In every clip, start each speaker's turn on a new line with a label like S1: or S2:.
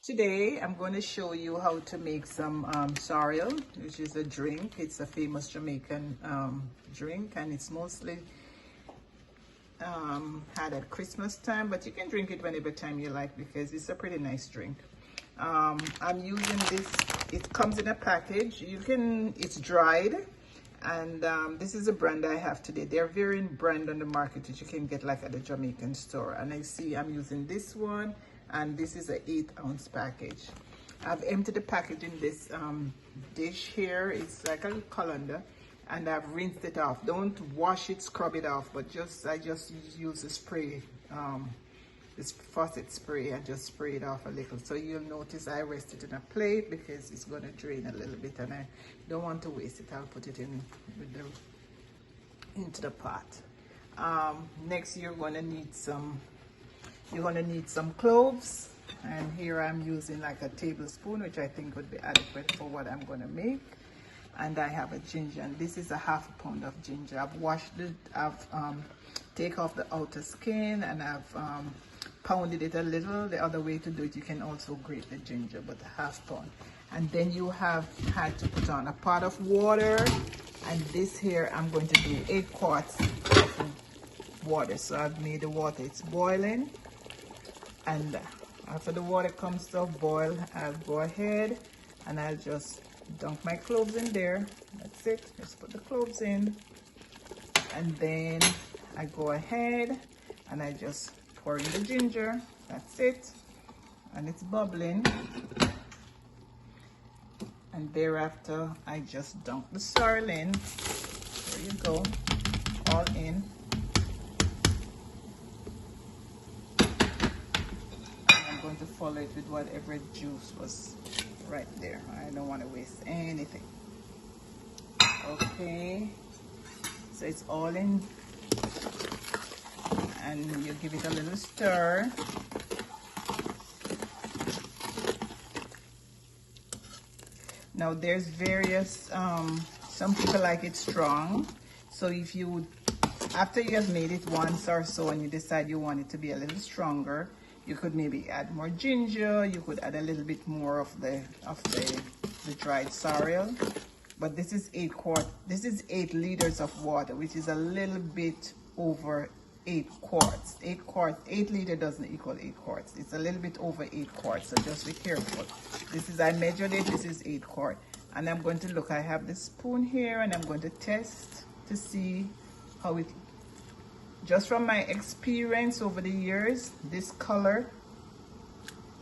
S1: Today I'm going to show you how to make some sorrel, which is a drink. It's a famous Jamaican drink, and it's mostly had at Christmas time, but you can drink it whenever time you like because it's a pretty nice drink. I'm using this. It comes in a package. It's dried, and this is a brand I have today. They're varying brand on the market that you can get like at the Jamaican store, and I see I'm using this one, and this is an 8-ounce package. I've emptied the package in this dish here. It's like a colander, and I've rinsed it off. Don't wash it, scrub it off, but I just use the spray, this faucet spray, and just spray it off a little. So you'll notice I rest it in a plate because it's going to drain a little bit, and I don't want to waste it. I'll put it in into the pot. Next, you're going to need some cloves, and here I'm using like a tablespoon, which I think would be adequate for what I'm going to make. And I have a ginger, and this is a ½ pound of ginger. I've washed it, I've take off the outer skin, and I've pounded it a little. The other way to do it, you can also grate the ginger, but a ½ pound. And then you have had to put on a pot of water, and this here I'm going to do 8 quarts of water. So I've made the water, it's boiling, and after the water comes to a boil, I'll go ahead and I'll just dunk my cloves in there. That's it. Just put the cloves in, and then I go ahead and I just pour in the ginger. That's it, and it's bubbling. And thereafter I just dunk the sorrel in. There you go, all in. Going to follow it with whatever juice was right there. I don't want to waste anything. Okay, so it's all in, and you give it a little stir. Now there's various some people like it strong, so if you, after you have made it once or so and you decide you want it to be a little stronger, you could maybe add more ginger. You could add a little bit more of the dried sorrel. But this is 8 liters of water, which is a little bit over 8 quarts. 8 liters doesn't equal 8 quarts. It's a little bit over 8 quarts, so just be careful. I measured it, this is 8 quarts. And I'm going to look, I have this spoon here, and I'm going to test to see how it, just from my experience over the years, this color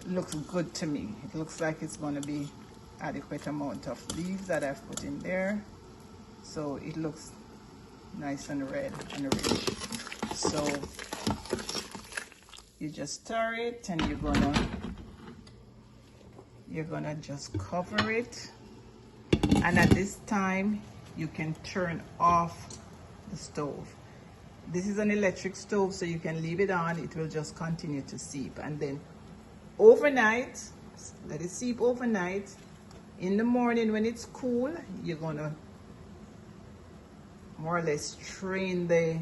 S1: looks good to me. It looks like it's going to be adequate amount of leaves that I've put in there. So it looks nice and red and rich. So you just stir it, and you're gonna just cover it. And at this time, you can turn off the stove. This is an electric stove, so you can leave it on. It will just continue to seep. And then overnight, let it seep overnight. In the morning when it's cool, you're gonna more or less strain the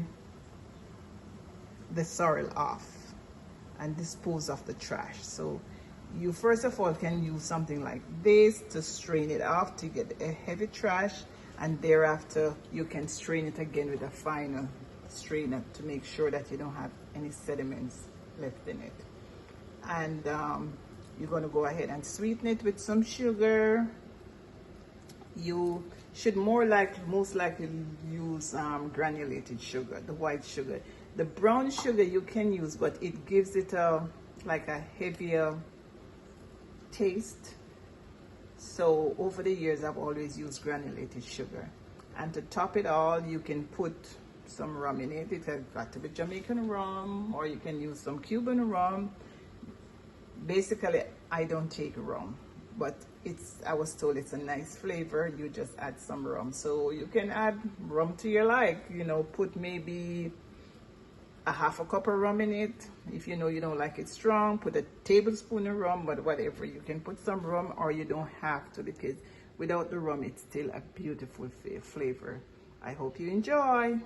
S1: sorrel off and dispose of the trash. So you first of all can use something like this to strain it off to get a heavy trash, and thereafter you can strain it again with a final strainer to make sure that you don't have any sediments left in it. And you're going to go ahead and sweeten it with some sugar. You should most likely use granulated sugar, the white sugar. The brown sugar you can use, but it gives it like a heavier taste. So over the years I've always used granulated sugar. And to top it all, you can put some rum in it. It has got to be Jamaican rum, or you can use some Cuban rum. Basically, I don't take rum, but I was told it's a nice flavor. You just add some rum. So you can add rum to your like, put maybe a ½ cup of rum in it. If you know you don't like it strong, put a tablespoon of rum, but whatever. You can put some rum, or you don't have to, because without the rum, it's still a beautiful flavor. I hope you enjoy.